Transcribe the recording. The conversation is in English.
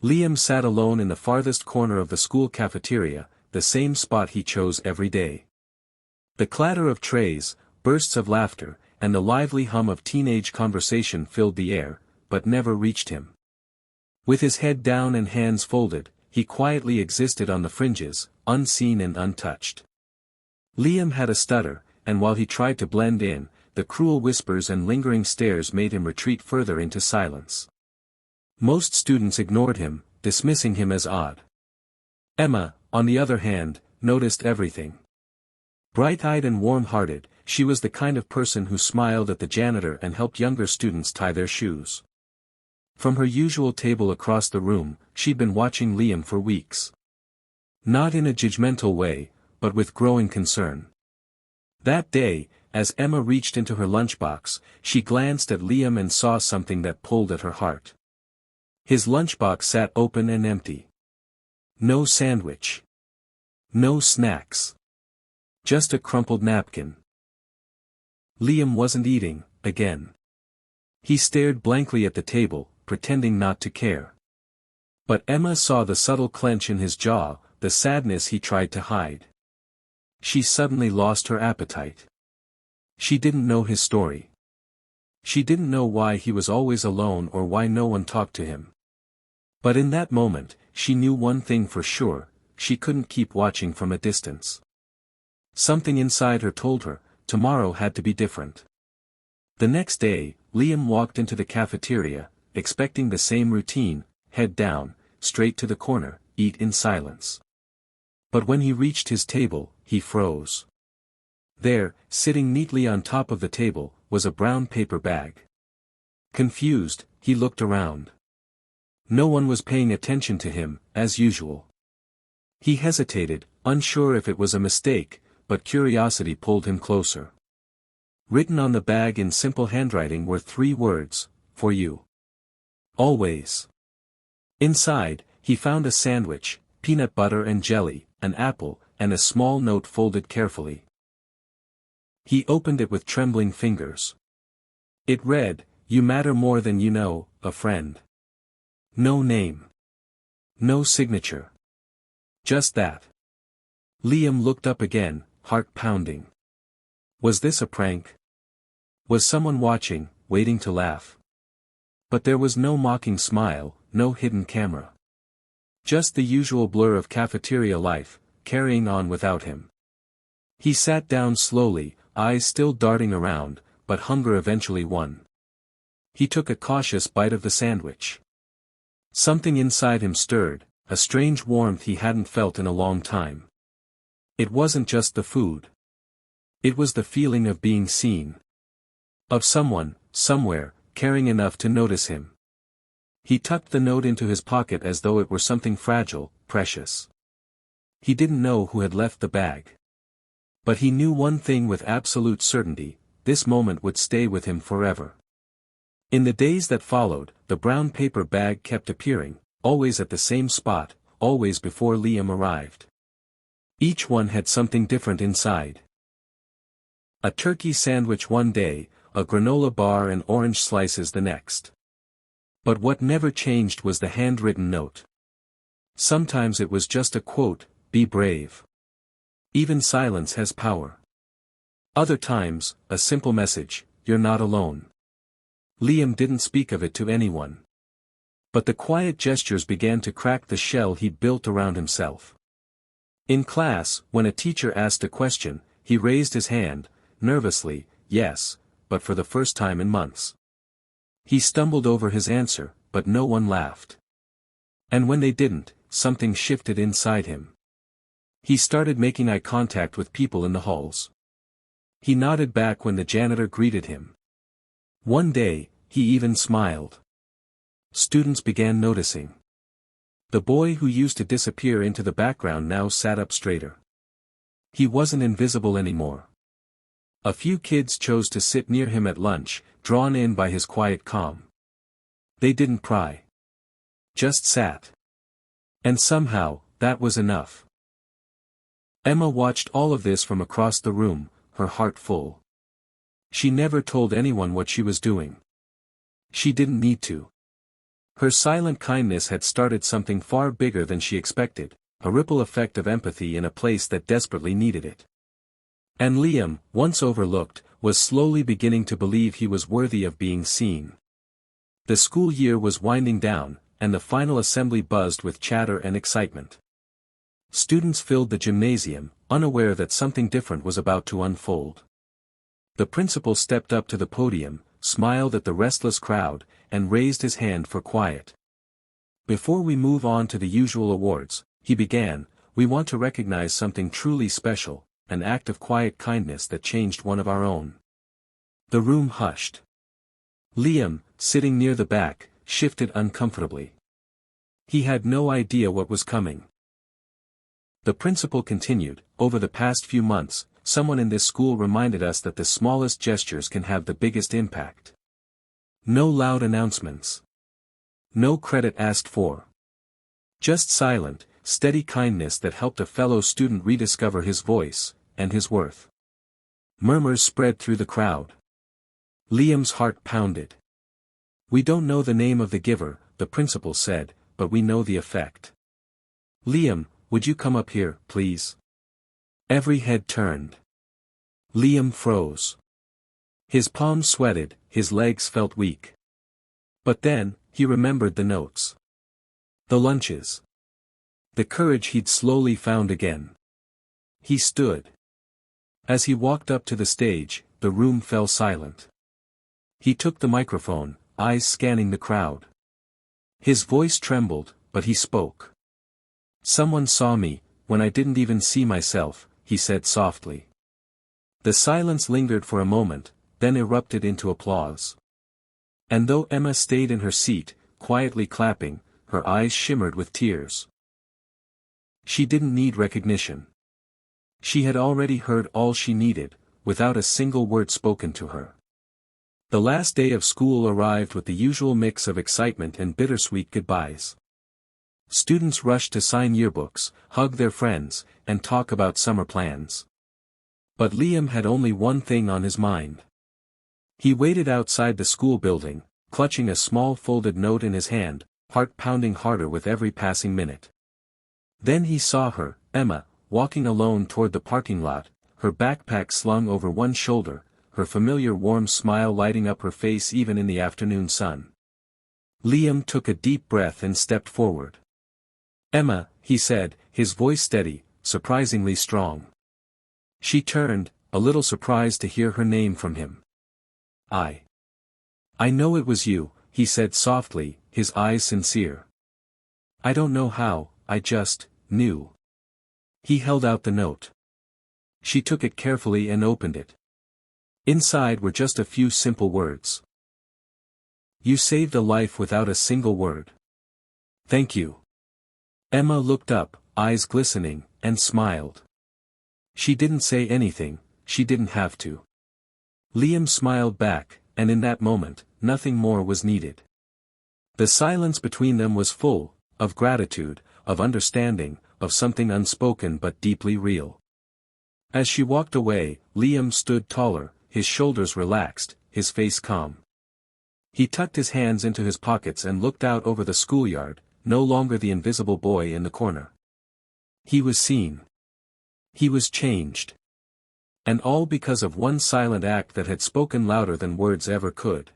Liam sat alone in the farthest corner of the school cafeteria, the same spot he chose every day. The clatter of trays, bursts of laughter, and the lively hum of teenage conversation filled the air, but never reached him. With his head down and hands folded, he quietly existed on the fringes, unseen and untouched. Liam had a stutter, and while he tried to blend in, the cruel whispers and lingering stares made him retreat further into silence. Most students ignored him, dismissing him as odd. Emma, on the other hand, noticed everything. Bright-eyed and warm-hearted, she was the kind of person who smiled at the janitor and helped younger students tie their shoes. From her usual table across the room, she'd been watching Liam for weeks. Not in a judgmental way, but with growing concern. That day, as Emma reached into her lunchbox, she glanced at Liam and saw something that pulled at her heart. His lunchbox sat open and empty. No sandwich. No snacks. Just a crumpled napkin. Liam wasn't eating, again. He stared blankly at the table, pretending not to care. But Emma saw the subtle clench in his jaw, the sadness he tried to hide. She suddenly lost her appetite. She didn't know his story. She didn't know why he was always alone or why no one talked to him. But in that moment, she knew one thing for sure: she couldn't keep watching from a distance. Something inside her told her, tomorrow had to be different. The next day, Liam walked into the cafeteria, expecting the same routine: head down, straight to the corner, eat in silence. But when he reached his table, he froze. There, sitting neatly on top of the table, was a brown paper bag. Confused, he looked around. No one was paying attention to him, as usual. He hesitated, unsure if it was a mistake, but curiosity pulled him closer. Written on the bag in simple handwriting were 3 words: "For you. Always." Inside, he found a sandwich, peanut butter and jelly, an apple, and a small note folded carefully. He opened it with trembling fingers. It read, "You matter more than you know, a friend." No name. No signature. Just that. Liam looked up again, heart pounding. Was this a prank? Was someone watching, waiting to laugh? But there was no mocking smile, no hidden camera. Just the usual blur of cafeteria life, carrying on without him. He sat down slowly, eyes still darting around, but hunger eventually won. He took a cautious bite of the sandwich. Something inside him stirred, a strange warmth he hadn't felt in a long time. It wasn't just the food. It was the feeling of being seen. Of someone, somewhere, caring enough to notice him. He tucked the note into his pocket as though it were something fragile, precious. He didn't know who had left the bag. But he knew one thing with absolute certainty: this moment would stay with him forever. In the days that followed, the brown paper bag kept appearing, always at the same spot, always before Liam arrived. Each one had something different inside. A turkey sandwich one day, a granola bar and orange slices the next. But what never changed was the handwritten note. Sometimes it was just a quote: "Be brave. Even silence has power." Other times, a simple message: "You're not alone." Liam didn't speak of it to anyone. But the quiet gestures began to crack the shell he'd built around himself. In class, when a teacher asked a question, he raised his hand, nervously, yes, but for the first time in months. He stumbled over his answer, but no one laughed. And when they didn't, something shifted inside him. He started making eye contact with people in the halls. He nodded back when the janitor greeted him. One day, he even smiled. Students began noticing. The boy who used to disappear into the background now sat up straighter. He wasn't invisible anymore. A few kids chose to sit near him at lunch, drawn in by his quiet calm. They didn't pry. Just sat. And somehow, that was enough. Emma watched all of this from across the room, her heart full. She never told anyone what she was doing. She didn't need to. Her silent kindness had started something far bigger than she expected, a ripple effect of empathy in a place that desperately needed it. And Liam, once overlooked, was slowly beginning to believe he was worthy of being seen. The school year was winding down, and the final assembly buzzed with chatter and excitement. Students filled the gymnasium, unaware that something different was about to unfold. The principal stepped up to the podium, smiled at the restless crowd, and raised his hand for quiet. "Before we move on to the usual awards," he began, "we want to recognize something truly special, an act of quiet kindness that changed one of our own." The room hushed. Liam, sitting near the back, shifted uncomfortably. He had no idea what was coming. The principal continued, "Over the past few months, someone in this school reminded us that the smallest gestures can have the biggest impact. No loud announcements. No credit asked for. Just silent, steady kindness that helped a fellow student rediscover his voice, and his worth." Murmurs spread through the crowd. Liam's heart pounded. "We don't know the name of the giver," the principal said, "but we know the effect. Liam, would you come up here, please?" Every head turned. Liam froze. His palms sweated, his legs felt weak. But then, he remembered the notes. The lunches. The courage he'd slowly found again. He stood. As he walked up to the stage, the room fell silent. He took the microphone, eyes scanning the crowd. His voice trembled, but he spoke. "Someone saw me, when I didn't even see myself," he said softly. The silence lingered for a moment, then erupted into applause. And though Emma stayed in her seat, quietly clapping, her eyes shimmered with tears. She didn't need recognition. She had already heard all she needed, without a single word spoken to her. The last day of school arrived with the usual mix of excitement and bittersweet goodbyes. Students rushed to sign yearbooks, hug their friends, and talk about summer plans. But Liam had only one thing on his mind. He waited outside the school building, clutching a small folded note in his hand, heart pounding harder with every passing minute. Then he saw her, Emma, walking alone toward the parking lot, her backpack slung over one shoulder, her familiar warm smile lighting up her face even in the afternoon sun. Liam took a deep breath and stepped forward. "Emma," he said, his voice steady, surprisingly strong. She turned, a little surprised to hear her name from him. I know it was you," he said softly, his eyes sincere. "I don't know how, I just knew." He held out the note. She took it carefully and opened it. Inside were just a few simple words. "You saved a life without a single word. Thank you." Emma looked up, eyes glistening, and smiled. She didn't say anything, she didn't have to. Liam smiled back, and in that moment, nothing more was needed. The silence between them was full, of gratitude, of understanding, of something unspoken but deeply real. As she walked away, Liam stood taller, his shoulders relaxed, his face calm. He tucked his hands into his pockets and looked out over the schoolyard, no longer the invisible boy in the corner. He was seen. He was changed. And all because of one silent act that had spoken louder than words ever could.